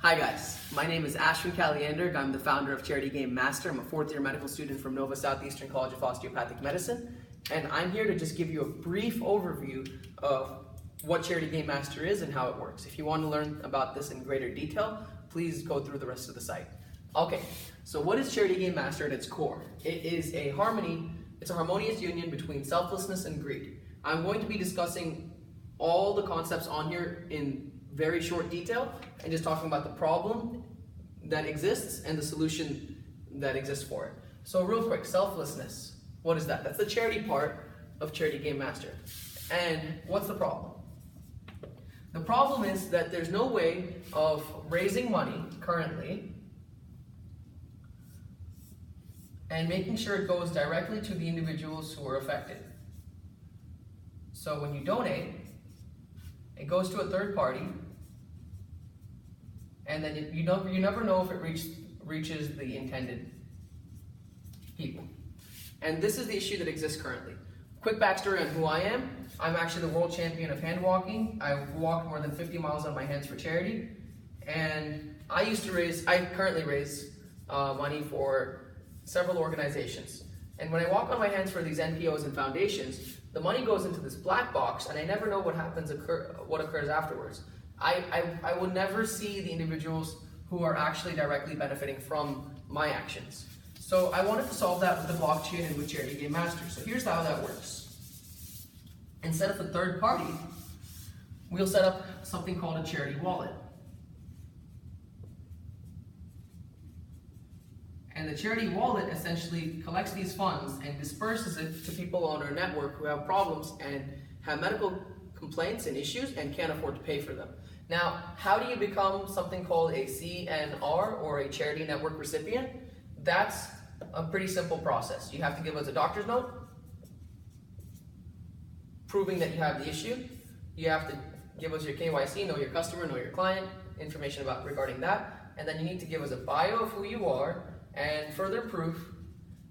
Hi guys, my name is Ashwin Kalyanderg. I'm the founder of Charity Game Master. I'm a fourth year medical student from Nova Southeastern College of Osteopathic Medicine, and I'm here to just give you a brief overview of what Charity Game Master is and how it works. If you want to learn about this in greater detail, please go through the rest of the site. Okay, so what is Charity Game Master at its core? It is a harmonious union between selflessness and greed. I'm going to be discussing all the concepts on here in very short detail and just talking about the problem that exists and the solution that exists for it. So real quick, selflessness. What is that? That's the charity part of Charity Game Master. And what's the problem? The problem is that there's no way of raising money currently and making sure it goes directly to the individuals who are affected. So when you donate, it goes to a third party, and then you never know if it reaches the intended people. And this is the issue that exists currently. Quick backstory on who I am. I'm actually the world champion of hand walking. I've walked more than 50 miles on my hands for charity, and I currently raise money for several organizations. And when I walk on my hands for these NPOs and foundations, the money goes into this black box, and I never know what occurs afterwards. I will never see the individuals who are actually directly benefiting from my actions. So I wanted to solve that with the blockchain and with Charity Game Master. So here's how that works. Instead of a third party, we'll set up something called a charity wallet. And the charity wallet essentially collects these funds and disperses it to people on our network who have problems and have medical complaints and issues and can't afford to pay for them. Now, how do you become something called a CNR or a charity network recipient? That's a pretty simple process. You have to give us a doctor's note proving that you have the issue. You have to give us your KYC, know your customer, know your client, information regarding that, and then you need to give us a bio of who you are and further proof,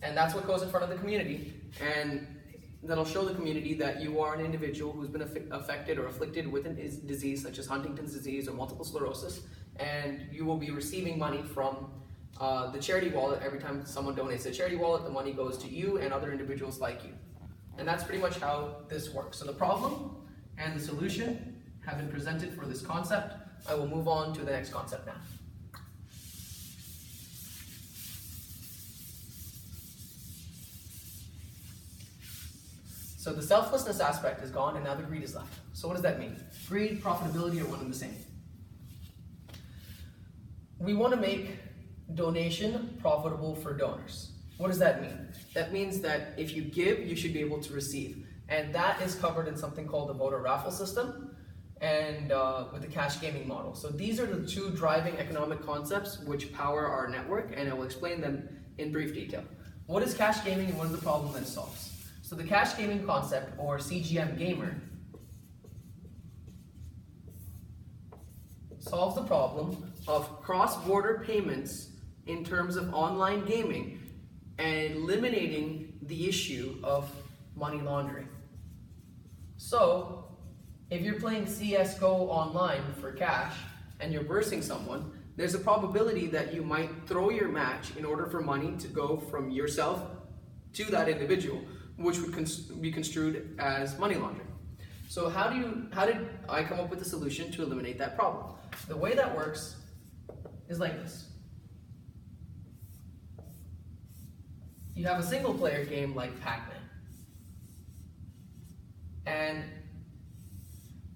and that's what goes in front of the community, and that'll show the community that you are an individual who's been affected or afflicted with a disease such as Huntington's disease or multiple sclerosis, and you will be receiving money from the charity wallet. Every time someone donates to the charity wallet, the money goes to you and other individuals like you. And that's pretty much how this works. So the problem and the solution have been presented for this concept. I will move on to the next concept now. So the selflessness aspect is gone, and now the greed is left. So what does that mean? Greed, profitability are one and the same. We want to make donation profitable for donors. What does that mean? That means that if you give, you should be able to receive. And that is covered in something called the voter raffle system and with the cash gaming model. So these are the two driving economic concepts which power our network, and I will explain them in brief detail. What is cash gaming and what is the problem that it solves? So the cash gaming concept, or CGM gamer, solves the problem of cross-border payments in terms of online gaming and eliminating the issue of money laundering. So if you're playing CSGO online for cash and you're versing someone, there's a probability that you might throw your match in order for money to go from yourself to that individual, which would be construed as money laundering. So how did I come up with a solution to eliminate that problem? The way that works is like this. You have a single player game like Pac-Man. And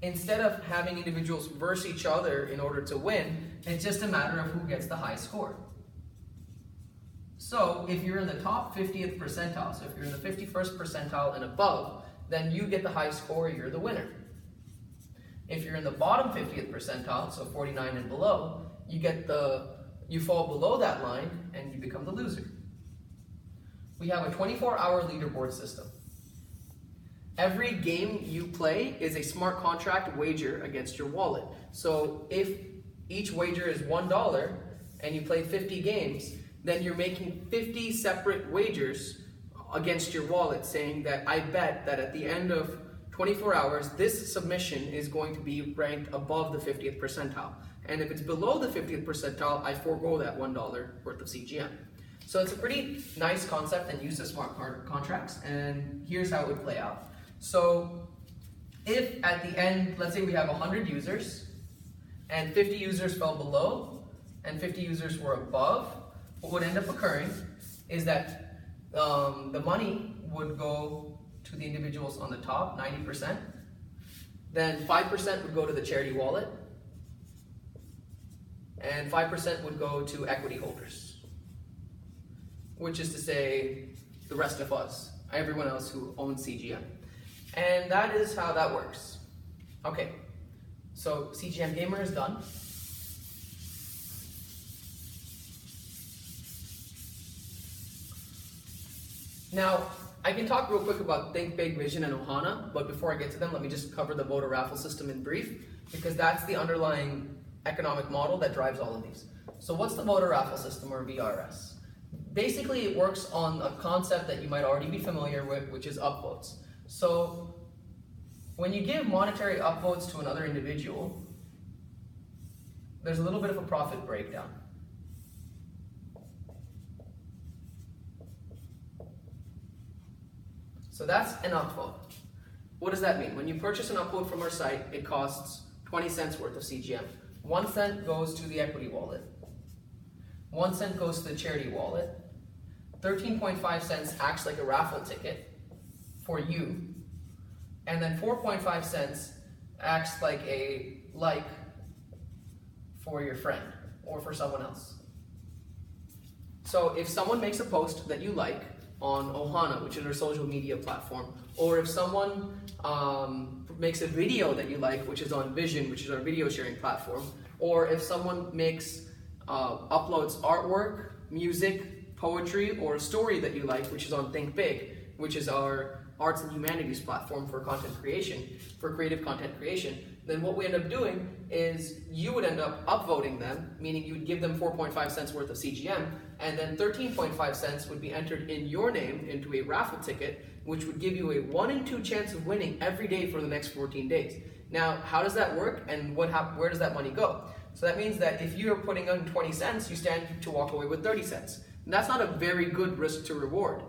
instead of having individuals verse each other in order to win, it's just a matter of who gets the high score. So if you're in the top 50th percentile, so if you're in the 51st percentile and above, then you get the high score, you're the winner. If you're in the bottom 50th percentile, so 49 and below, you fall below that line and you become the loser. We have a 24-hour leaderboard system. Every game you play is a smart contract wager against your wallet. So if each wager is $1 and you play 50 games, then you're making 50 separate wagers against your wallet, saying that I bet that at the end of 24 hours, this submission is going to be ranked above the 50th percentile. And if it's below the 50th percentile, I forego that $1 worth of CGM. So it's a pretty nice concept and use of smart contracts, and here's how it would play out. So if at the end, let's say we have 100 users, and 50 users fell below, and 50 users were above, what would end up occurring is that the money would go to the individuals on the top, 90%. Then 5% would go to the charity wallet, and 5% would go to equity holders, which is to say the rest of us, everyone else who owns CGM. And that is how that works. Okay, so CGM Gamer is done. Now, I can talk real quick about Think Big, Vision, and Ohana, but before I get to them, let me just cover the voter raffle system in brief, because that's the underlying economic model that drives all of these. So what's the voter raffle system, or VRS? Basically, it works on a concept that you might already be familiar with, which is upvotes. So when you give monetary upvotes to another individual, there's a little bit of a profit breakdown. So that's an upvote. What does that mean? When you purchase an upvote from our site, it costs 20 cents worth of CGM. 1 cent goes to the equity wallet. 1 cent goes to the charity wallet. 13.5 cents acts like a raffle ticket for you. And then 4.5 cents acts like a like for your friend or for someone else. So if someone makes a post that you like on Ohana, which is our social media platform, or if someone makes a video that you like, which is on Vision, which is our video sharing platform, or if someone makes uploads artwork, music, poetry, or a story that you like, which is on Think Big, which is our arts and humanities platform for content creation, for creative content creation, then what we end up doing is you would end up upvoting them, meaning you would give them 4.5 cents worth of CGM, and then 13.5 cents would be entered in your name into a raffle ticket, which would give you a 1 in 2 chance of winning every day for the next 14 days. Now, how does that work, and where does that money go? So that means that if you're putting in 20 cents, you stand to walk away with 30 cents. And that's not a very good risk to reward.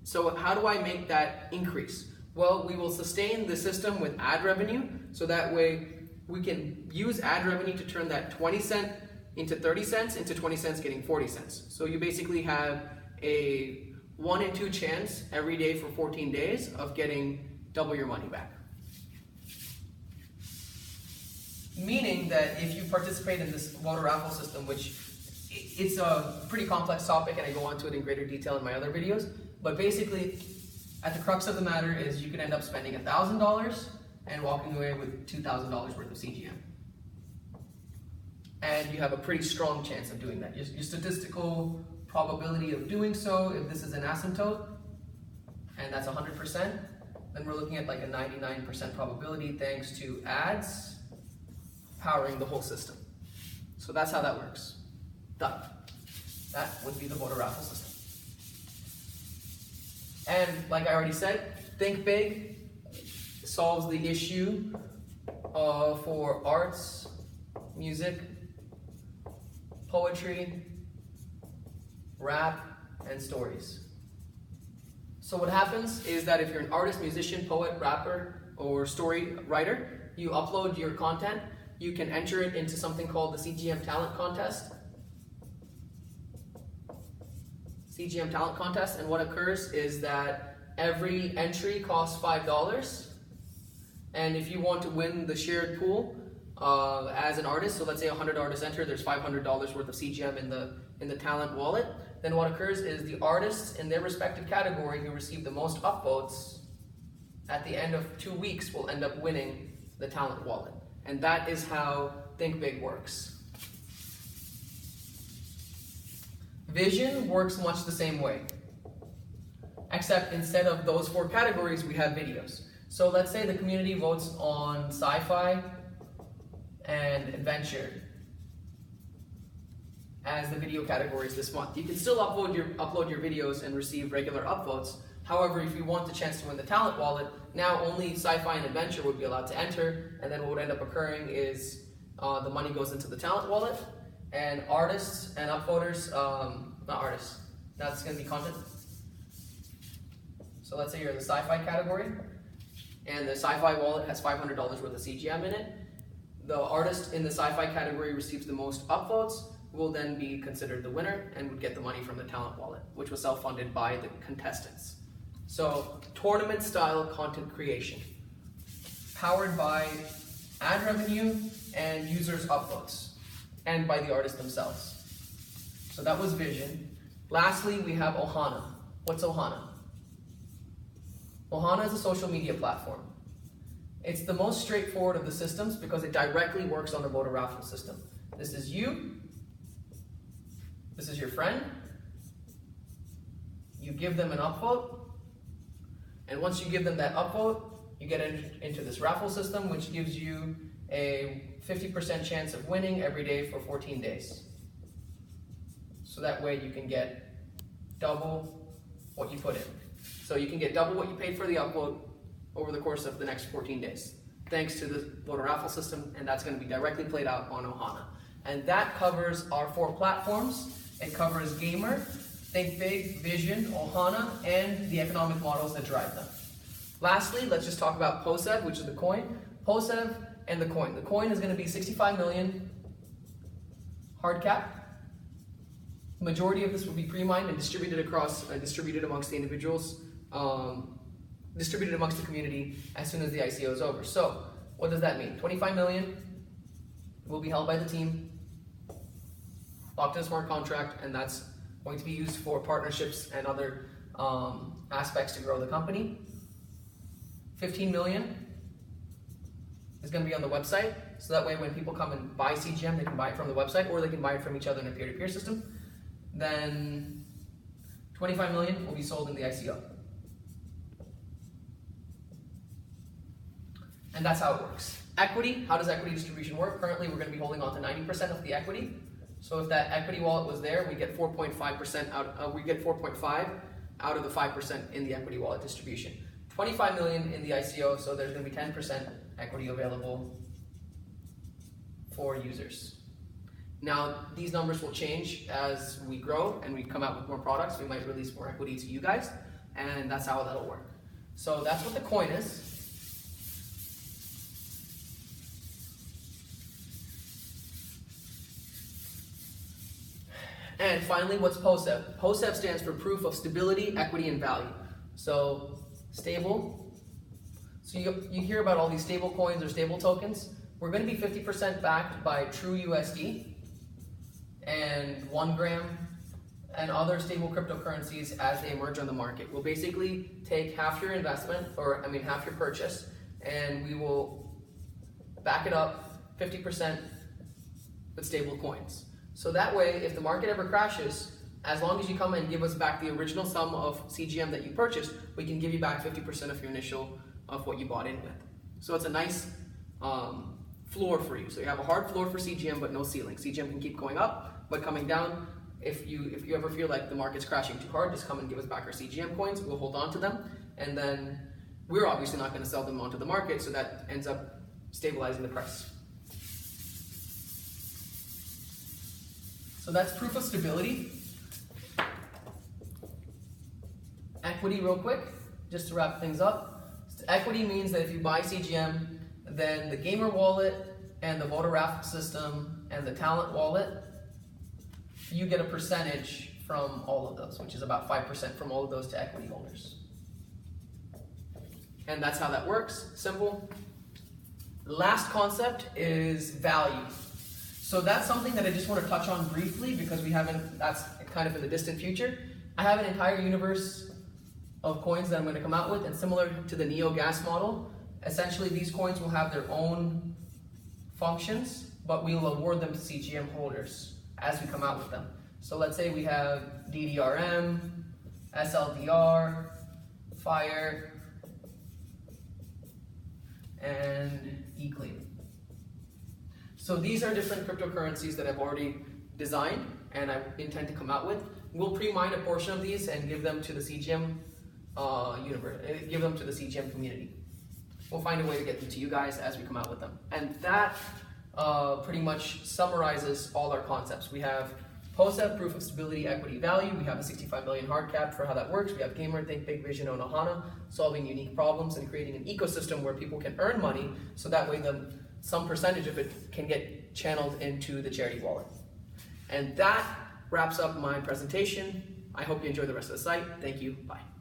So how do I make that increase? Well, we will sustain the system with ad revenue, so that way we can use ad revenue to turn that 20 cent into 30 cents, into 20 cents getting 40 cents. So you basically have a 1 in 2 chance every day for 14 days of getting double your money back. Meaning that if you participate in this voter raffle system, which it's a pretty complex topic and I go into it in greater detail in my other videos, but basically at the crux of the matter is you can end up spending $1,000 and walking away with $2,000 worth of CGM. And you have a pretty strong chance of doing that. Your statistical probability of doing so, if this is an asymptote, and that's 100%, then we're looking at like a 99% probability thanks to ads powering the whole system. So that's how that works. Done. That would be the voter raffle system. And like I already said, Think Big solves the issue for arts, music, poetry, rap, and stories. So what happens is that if you're an artist, musician, poet, rapper, or story writer, you upload your content, you can enter it into something called the CGM Talent Contest. CGM Talent Contest, and what occurs is that every entry costs $5, and if you want to win the shared pool as an artist, so let's say 100 artists enter, there's $500 worth of CGM in the talent wallet, then what occurs is the artists in their respective category who receive the most upvotes at the end of 2 weeks will end up winning the talent wallet. And that is how Think Big works. Vision works much the same way, except instead of those 4 categories, we have videos. So let's say the community votes on sci-fi and adventure as the video categories this month. You can still upload your videos and receive regular upvotes, However, if you want the chance to win the talent wallet, now only sci-fi and adventure would be allowed to enter, and then what would end up occurring is the money goes into the talent wallet, and artists and upvoters, not artists, that's going to be content. So let's say you're in the sci-fi category, and the sci-fi wallet has $500 worth of CGM in it. The artist in the sci-fi category receives the most upvotes, will then be considered the winner and would get the money from the talent wallet, which was self-funded by the contestants. So, tournament-style content creation, powered by ad revenue and users' upvotes, and by the artists themselves. So that was Vision. Lastly, we have Ohana. What's Ohana? Ohana is a social media platform. It's the most straightforward of the systems because it directly works on the voter raffle system. This is you. This is your friend. You give them an upvote, and once you give them that upvote, you get into this raffle system, which gives you a 50% chance of winning every day for 14 days. So that way you can get double what you put in. So you can get double what you paid for the upvote over the course of the next 14 days, thanks to the voter raffle system, and that's going to be directly played out on Ohana. And that covers our 4 platforms. It covers Gamer, Think Big, Vision, Ohana, and the economic models that drive them. Lastly, let's just talk about POSEV, which is the coin. POSEV and the coin. The coin is going to be 65 million hard cap. The majority of this will be pre-mined and distributed amongst the individuals, distributed amongst the community as soon as the ICO is over. So, what does that mean? 25 million will be held by the team, locked in a smart contract, and that's going to be used for partnerships and other aspects to grow the company. 15 million is going to be on the website, so that way when people come and buy CGM, they can buy it from the website, or they can buy it from each other in a peer-to-peer system. Then 25 million will be sold in the ICO. And that's how it works. Equity, how does equity distribution work? Currently, we're going to be holding on to 90% of the equity. So if that equity wallet was there, we get 4.5% out. We get 4.5 out of the 5% in the equity wallet distribution. 25 million in the ICO, so there's going to be 10% equity available for users. Now, these numbers will change as we grow and we come out with more products. We might release more equity to you guys, and that's how that'll work. So that's what the coin is. And finally, what's POSEV? POSEV stands for Proof of Stability, Equity, and Value. So, stable. So you hear about all these stable coins or stable tokens. We're going to be 50% backed by True USD and 1 gram and other stable cryptocurrencies as they emerge on the market. We'll basically take half your investment, half your purchase, and we will back it up 50% with stable coins. So that way, if the market ever crashes, as long as you come and give us back the original sum of CGM that you purchased, we can give you back 50% of your initial, of what you bought in with. So it's a nice floor for you. So you have a hard floor for CGM, but no ceiling. CGM can keep going up, but coming down. If you ever feel like the market's crashing too hard, just come and give us back our CGM coins. We'll hold on to them, and then we're obviously not going to sell them onto the market, so that ends up stabilizing the price. So that's proof of stability. Equity, real quick, just to wrap things up. Equity means that if you buy CGM, then the Gamer wallet and the voter raffle system and the talent wallet, you get a percentage from all of those, which is about 5% from all of those to equity holders. And that's how that works, simple. The last concept is value. So that's something that I just want to touch on briefly because that's kind of in the distant future. I have an entire universe of coins that I'm going to come out with, and similar to the Neo gas model, essentially these coins will have their own functions, but we'll award them to CGM holders as we come out with them. So let's say we have DDRM, SLDR, FIRE, and eClean. So these are different cryptocurrencies that I've already designed and I intend to come out with. We'll pre-mine a portion of these and give them to the CGM give them to the CGM community. We'll find a way to get them to you guys as we come out with them. And that pretty much summarizes all our concepts. We have POSEP, proof of stability, equity, value. We have a 65 million hard cap for how that works. We have Gamer, Think Big, Vision, Onohana, solving unique problems and creating an ecosystem where people can earn money, so that way some percentage of it can get channeled into the charity wallet. And that wraps up my presentation. I hope you enjoy the rest of the site. Thank you. Bye.